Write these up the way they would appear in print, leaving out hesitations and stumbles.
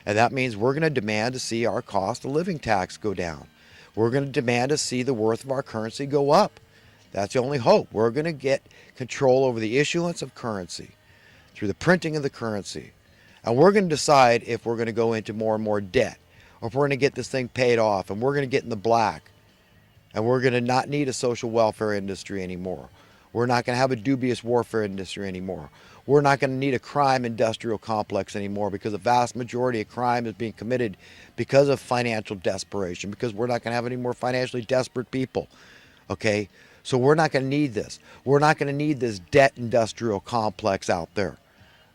And that means we're going to demand to see our cost of living tax go down. We're going to demand to see the worth of our currency go up. That's the only hope. We're going to get control over the issuance of currency through the printing of the currency. And we're going to decide if we're going to go into more and more debt, or if we're going to get this thing paid off, and we're going to get in the black, and we're going to not need a social welfare industry anymore. We're not going to have a dubious warfare industry anymore. We're not going to need a crime industrial complex anymore, because the vast majority of crime is being committed because of financial desperation, because we're not going to have any more financially desperate people. Okay? So we're not going to need this. We're not going to need this debt industrial complex out there.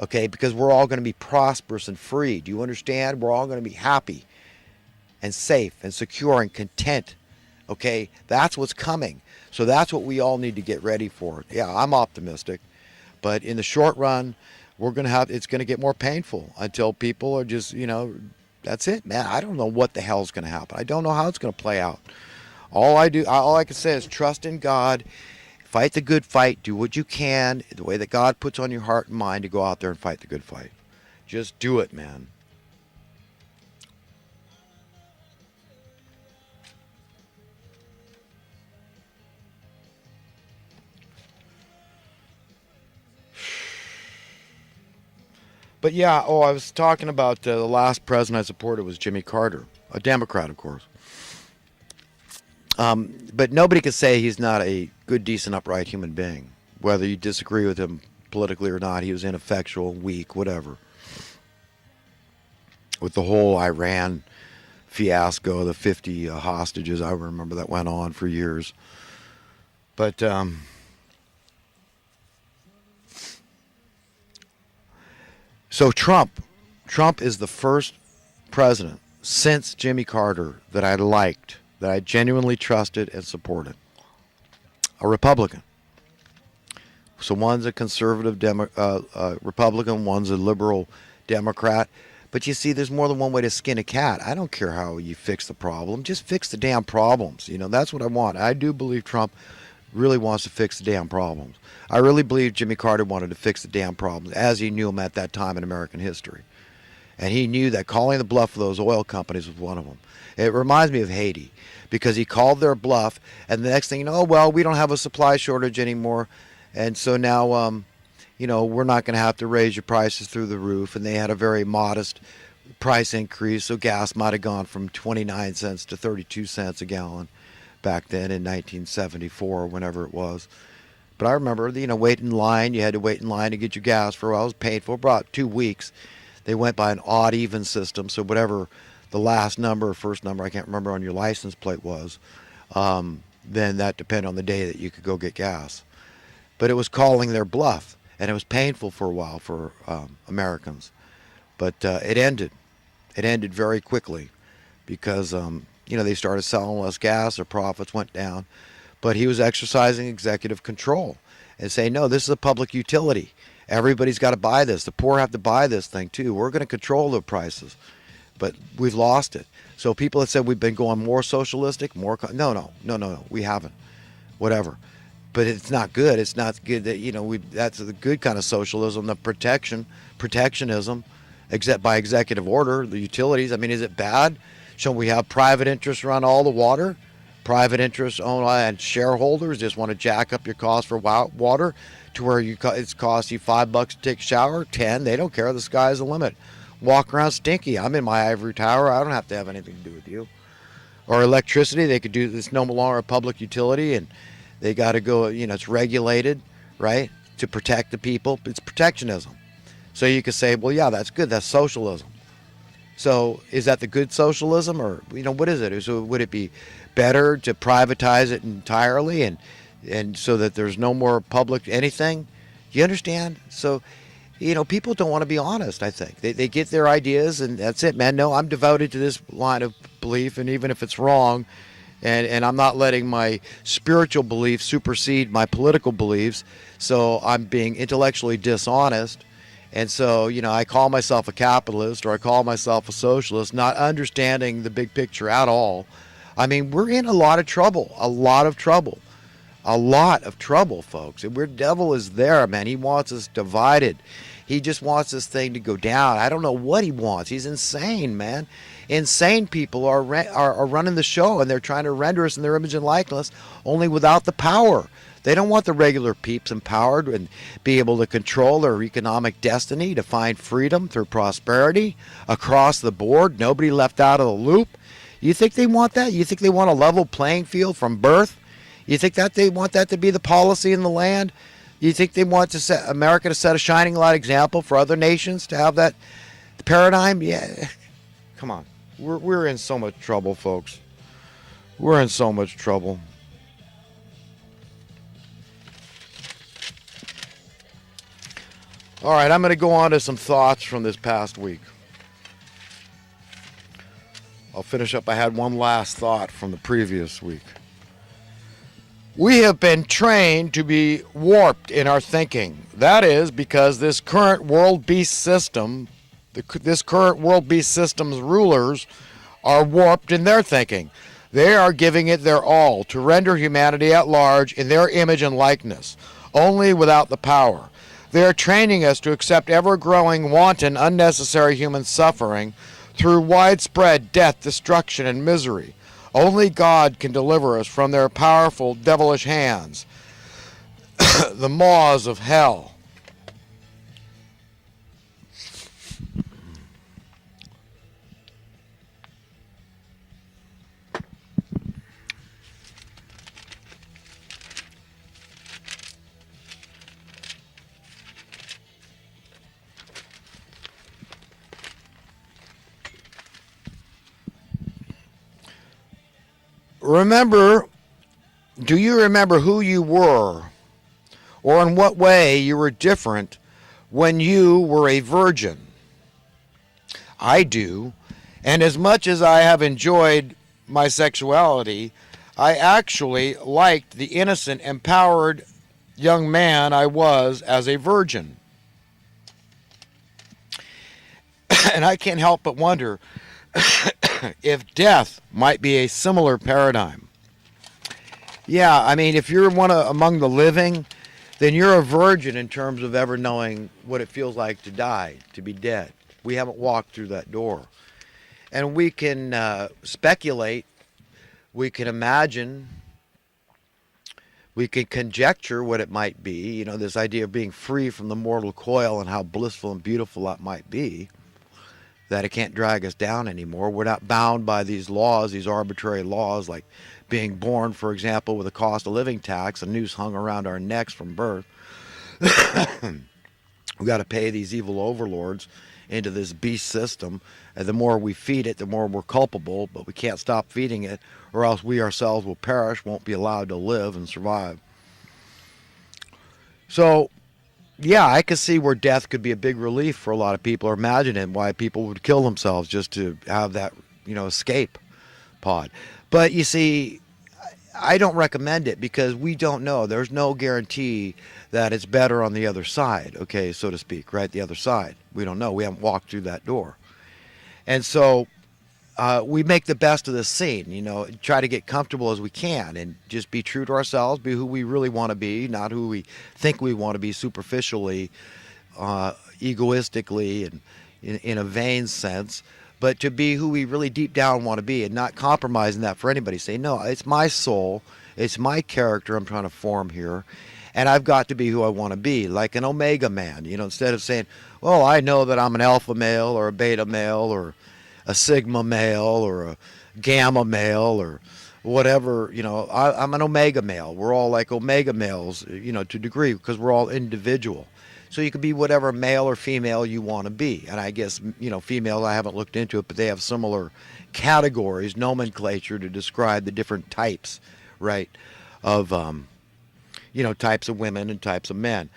Okay? Because we're all going to be prosperous and free. Do you understand? We're all going to be happy and safe and secure and content. Okay? That's what's coming. So that's what we all need to get ready for. Yeah, I'm optimistic. But in the short run, it's going to get more painful until people are just, that's it, man. I don't know what the hell's going to happen. I don't know how it's going to play out. All I can say is trust in God, fight the good fight, do what you can, the way that God puts on your heart and mind to go out there and fight the good fight. Just do it, man. But yeah, I was talking about the last president I supported was Jimmy Carter, a Democrat, of course. But nobody could say he's not a good, decent, upright human being. Whether you disagree with him politically or not, he was ineffectual, weak, whatever. With the whole Iran fiasco, the 50 hostages, I remember that went on for years. But so Trump is the first president since Jimmy Carter that I liked, that I genuinely trusted and supported. A Republican. So one's a conservative Republican, one's a liberal Democrat. But you see, there's more than one way to skin a cat. I don't care how you fix the problem. Just fix the damn problems. That's what I want. I do believe Trump really wants to fix the damn problems. I really believe Jimmy Carter wanted to fix the damn problems as he knew them at that time in American history. And he knew that calling the bluff of those oil companies was one of them. It reminds me of Haiti, because he called their bluff, and the next thing you know, we don't have a supply shortage anymore, and so now, we're not going to have to raise your prices through the roof. And they had a very modest price increase, so gas might have gone from 29 cents to 32 cents a gallon back then in 1974, whenever it was. But I remember, wait in line. You had to wait in line to get your gas for a while. It was painful. About 2 weeks. They went by an odd-even system, so whatever the last number or first number, I can't remember, on your license plate was, then that depended on the day that you could go get gas. But it was calling their bluff, and it was painful for a while for Americans. But it ended. It ended very quickly because, they started selling less gas, their profits went down. But he was exercising executive control and saying, no, this is a public utility. Everybody's got to buy this. The poor have to buy this thing too. We're going to control the prices. But we've lost it. So people that said we've been going more socialistic, no, we haven't. Whatever. But it's not good. It's not good that, that's the good kind of socialism, the protectionism, except by executive order, the utilities. I mean, is it bad? Shall we have private interests run all the water? Private interests owned and shareholders just want to jack up your cost for water to where it's cost you $5 to take a shower, 10. They don't care. The sky's the limit. Walk around stinky. I'm in my ivory tower. I don't have to have anything to do with you. Or electricity, they could do this, no longer a public utility, and they got to go, it's regulated, right, to protect the people. It's protectionism. So you could say, well, yeah, that's good. That's socialism. So is that the good socialism, or, what is it? So would it be better to privatize it entirely and so that there's no more public anything? You understand? So, people don't want to be honest, I think. They get their ideas, and that's it, man. No, I'm devoted to this line of belief, and even if it's wrong, and I'm not letting my spiritual beliefs supersede my political beliefs, so I'm being intellectually dishonest. And so, I call myself a capitalist, or I call myself a socialist, not understanding the big picture at all. I mean, we're in a lot of trouble, folks. And the devil is there, man. He wants us divided. He just wants this thing to go down. I don't know what he wants. He's insane, man. Insane people are running the show, and they're trying to render us in their image and likeness, only without the power. They don't want the regular peeps empowered and be able to control their economic destiny, to find freedom through prosperity across the board, nobody left out of the loop. You think they want that? You think they want a level playing field from birth? You think that they want that to be the policy in the land? You think they want to set America to set a shining light example for other nations to have that paradigm? Yeah, come on. We're in so much trouble, folks. We're in so much trouble. All right, I'm going to go on to some thoughts from this past week. I'll finish up. I had one last thought from the previous week. We have been trained to be warped in our thinking. That is because this current world beast system, this current world beast system's rulers are warped in their thinking. They are giving it their all to render humanity at large in their image and likeness, only without the power. They are training us to accept ever-growing, wanton, unnecessary human suffering through widespread death, destruction, and misery. Only God can deliver us from their powerful, devilish hands, the maws of hell. Do you remember who you were, or in what way you were different when you were a virgin? I do, and as much as I have enjoyed my sexuality, I actually liked the innocent, empowered young man I was as a virgin. And I can't help but wonder if death might be a similar paradigm. Yeah, I mean, if you're among the living, then you're a virgin in terms of ever knowing what it feels like to die, to be dead. We haven't walked through that door. And we can speculate, we can imagine, we can conjecture what it might be. You know, this idea of being free from the mortal coil and how blissful and beautiful that might be. That it can't drag us down anymore. We're not bound by these laws, these arbitrary laws, like being born, for example, with a cost of living tax, a noose hung around our necks from birth. We got to pay these evil overlords into this beast system, and the more we feed it, the more we're culpable, but we can't stop feeding it, or else we ourselves will perish, won't be allowed to live and survive. So, yeah, I could see where death could be a big relief for a lot of people, or imagine it, why people would kill themselves just to have that, escape pod. But you see, I don't recommend it because we don't know. There's no guarantee that it's better on the other side, okay, so to speak, right? The other side. We don't know. We haven't walked through that door. And so we make the best of this scene, try to get comfortable as we can and just be true to ourselves, be who we really want to be, not who we think we want to be superficially, egoistically, and in a vain sense, but to be who we really deep down want to be and not compromising that for anybody. Say, no, it's my soul, it's my character I'm trying to form here, and I've got to be who I want to be, like an omega man, instead of saying, well, I know that I'm an alpha male or a beta male or a sigma male or a gamma male or whatever, I'm an omega male. We're all like omega males, to a degree, because we're all individual. So you could be whatever male or female you want to be. And I guess, female, I haven't looked into it, but they have similar categories, nomenclature to describe the different types, right, of, types of women and types of men.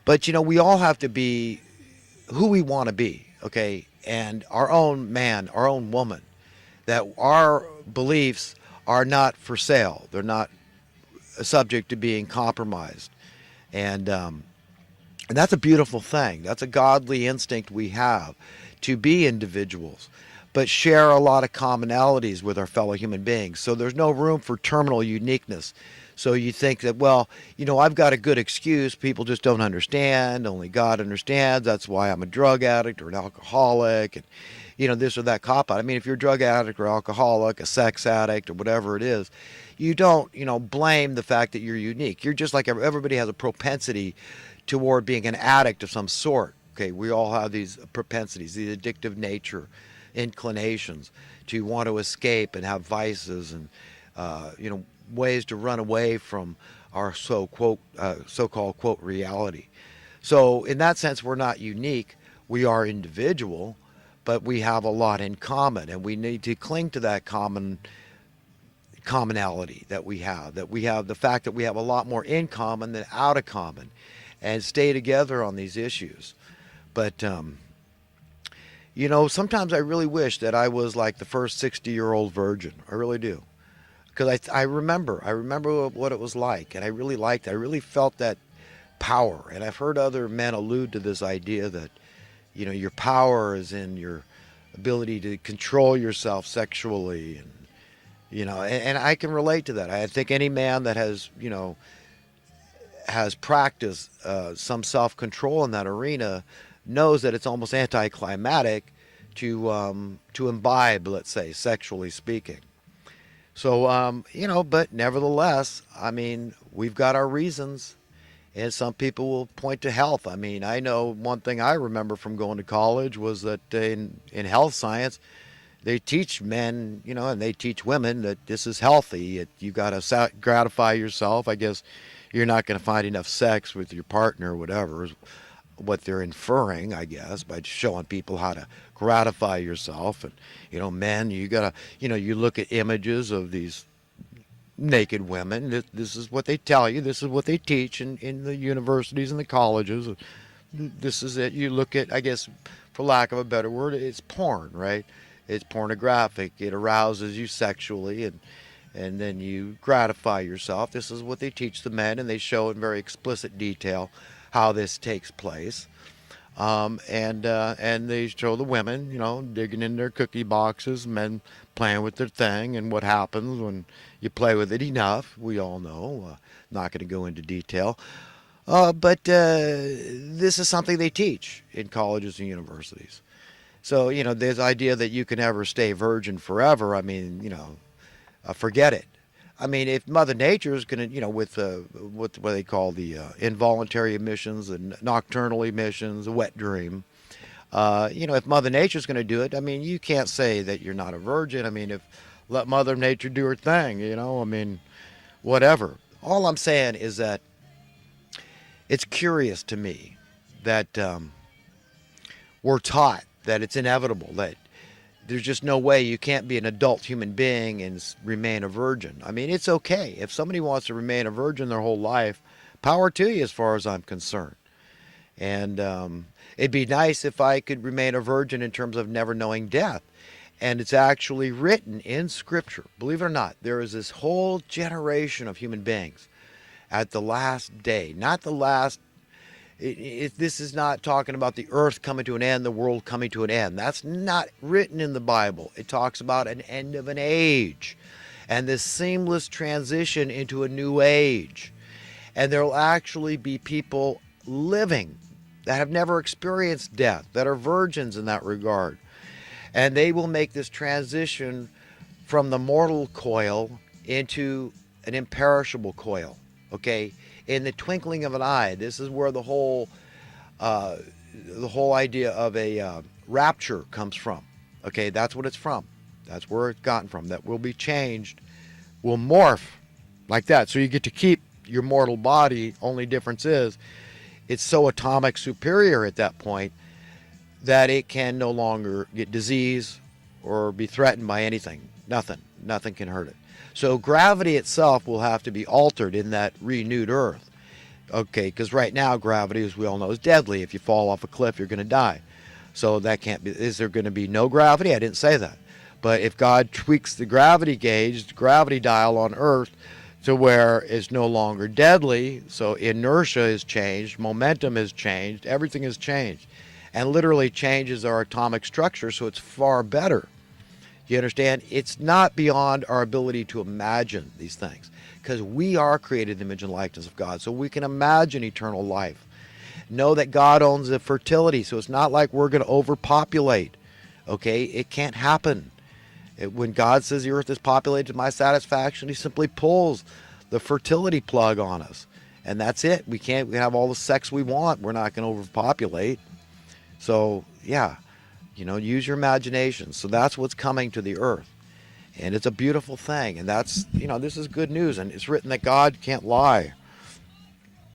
But, we all have to be who we want to be, okay? And our own man, our own woman, that our beliefs are not for sale. They're not subject to being compromised. And that's a beautiful thing. That's a godly instinct we have to be individuals, but share a lot of commonalities with our fellow human beings. So there's no room for terminal uniqueness. So you think that, well, I've got a good excuse. People just don't understand. Only God understands. That's why I'm a drug addict or an alcoholic, and this or that cop out. I mean, if you're a drug addict or alcoholic, a sex addict or whatever it is, you don't, blame the fact that you're unique. You're just like everybody has a propensity toward being an addict of some sort. Okay, we all have these propensities, these addictive nature, inclinations to want to escape and have vices and ways to run away from our so-called quote reality. So in that sense, we're not unique. We are individual, but we have a lot in common, and we need to cling to that commonality that we have. That we have the fact that we have a lot more in common than out of common, and stay together on these issues. But sometimes I really wish that I was like the first 60-year-old virgin. I really do. Because I remember what it was like, and I really liked it. I really felt that power. And I've heard other men allude to this idea that, your power is in your ability to control yourself sexually. And I can relate to that. I think any man that has practiced some self-control in that arena knows that it's almost anticlimactic to imbibe, let's say, sexually speaking. So, but nevertheless, I mean, we've got our reasons, and some people will point to health. I mean, I know one thing I remember from going to college was that in health science, they teach men, and they teach women that this is healthy. You got to gratify yourself. I guess you're not going to find enough sex with your partner or whatever is what they're inferring, I guess, by showing people how to gratify yourself. And, men, you got to, you look at images of these naked women. This is what they tell you. This is what they teach in the universities and the colleges. This is it. You look at, I guess, for lack of a better word, it's porn, right? It's pornographic. It arouses you sexually, and then you gratify yourself. This is what they teach the men, and they show in very explicit detail how this takes place. And they show the women, digging in their cookie boxes, men playing with their thing, and what happens when you play with it enough. We all know. Not going to go into detail. But this is something they teach in colleges and universities. So, this idea that you can never stay virgin forever, I mean, forget it. I mean, if Mother Nature is going to, with what they call the involuntary emissions and nocturnal emissions, a wet dream, if Mother Nature is going to do it, I mean, you can't say that you're not a virgin. I mean, let Mother Nature do her thing, I mean, whatever. All I'm saying is that it's curious to me that we're taught that it's inevitable, that there's just no way you can't be an adult human being and remain a virgin. I mean, it's okay. If somebody wants to remain a virgin their whole life, power to you as far as I'm concerned. And it'd be nice if I could remain a virgin in terms of never knowing death. And it's actually written in Scripture. Believe it or not, there is this whole generation of human beings at the last day, not the last. This is not talking about the earth coming to an end, the world coming to an end. That's not written in the Bible. It talks about an end of an age and this seamless transition into a new age. And there will actually be people living that have never experienced death, that are virgins in that regard. And they will make this transition from the mortal coil into an imperishable coil, okay? In the twinkling of an eye. This is where the whole idea of a rapture comes from. Okay, that's what it's from. That's where it's gotten from. That will be changed, will morph like that. So you get to keep your mortal body. Only difference is it's so atomic superior at that point that it can no longer get disease or be threatened by anything. Nothing can hurt it. So gravity itself will have to be altered in that renewed earth. Okay, because right now gravity, as we all know, is deadly. If you fall off a cliff, you're going to die. So that can't be. Is there going to be no gravity? I didn't say that. But if God tweaks the gravity gauge, the gravity dial on Earth to where it's no longer deadly, so inertia is changed, momentum is changed, everything is changed, and literally changes our atomic structure, so it's far better. You understand? It's not beyond our ability to imagine these things because we are created in the image and likeness of God. So we can imagine eternal life. Know that God owns the fertility. So it's not like we're going to overpopulate. Okay? It can't happen. When God says the earth is populated to my satisfaction, he simply pulls the fertility plug on us. And that's it. We can have all the sex we want. We're not going to overpopulate. So, yeah, use your imagination. So that's what's coming to the earth. And it's a beautiful thing. And that's, this is good news. And it's written that God can't lie.